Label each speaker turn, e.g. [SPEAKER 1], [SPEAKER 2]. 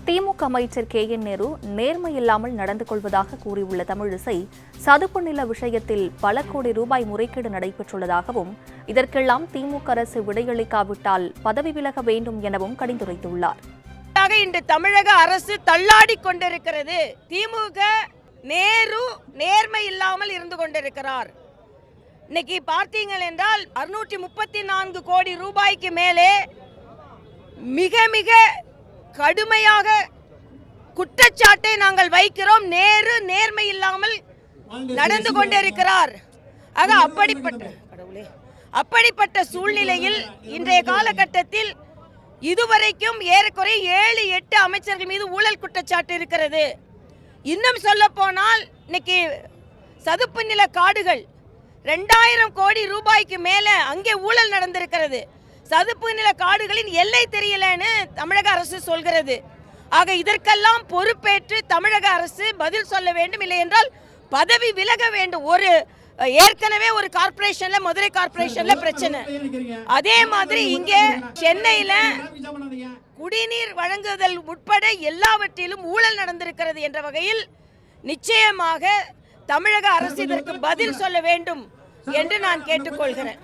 [SPEAKER 1] திமுக அமைச்சர் KN நேரு நேர்மையில்லாமல் நடந்து கொள்வதாக கூறியுள்ள தமிழிசை சதுப்பு நில விஷயத்தில் பல கோடி ரூபாய் முறைகேடு நடைபெற்றுள்ளதாகவும் இதற்கெல்லாம் திமுக அரசு விடையளிக்காவிட்டால் பதவி விலக வேண்டும் எனவும் கடிந்துரைத்துள்ளார்.
[SPEAKER 2] இன்று தமிழக அரசு தள்ளாடி கொண்டிருக்கிறது. திமுக நேரு நேர்மை இல்லாமல் இருந்து கொண்டிருக்கிறார். இன்னைக்கு பார்த்தீங்கள் என்றால் 634 கோடி ரூபாய்க்கு மேலே மிக மிக கடுமையாக குற்றச்சாட்டை நாங்கள் வைக்கிறோம். நேரு நேர்மை இல்லாமல் நடந்து கொண்டிருக்கிறார். ஆக அப்படிப்பட்ட சூழ்நிலையில் இன்றைய காலகட்டத்தில் இதுவரைக்கும் ஏறக்குறைய 7-8 அமைச்சர்கள் மீது ஊழல் குற்றச்சாட்டு இருக்கிறது. இன்னும் சொல்ல போனால் இன்னைக்கு சதுப்பு நில காடுகள் 2000 கோடி ரூபாய்க்கு மேல அங்கே ஊழல் நடந்திருக்கிறது. சதுப்பு நில காடுகளின் எல்லை தெரியலன்னு தமிழக அரசு சொல்கிறது. ஆக இதற்கெல்லாம் பொறுப்பேற்று தமிழக அரசு பதில் சொல்ல வேண்டும், இல்லை என்றால் பதவி விலக வேண்டும். ஏற்கனவே ஒரு கார்ப்பரேஷன்ல, மதுரை கார்ப்பரேஷன்ல பிரச்சனை. அதே மாதிரி இங்கே சென்னையில குடிநீர் வழங்குதல் உட்பட எல்லாவற்றிலும் ஊழல் நடந்திருக்கிறது என்ற வகையில் நிச்சயமாக தமிழக அரசு இதற்கு பதில் சொல்ல வேண்டும் என்று நான் கேட்டுக்கொள்கிறேன்.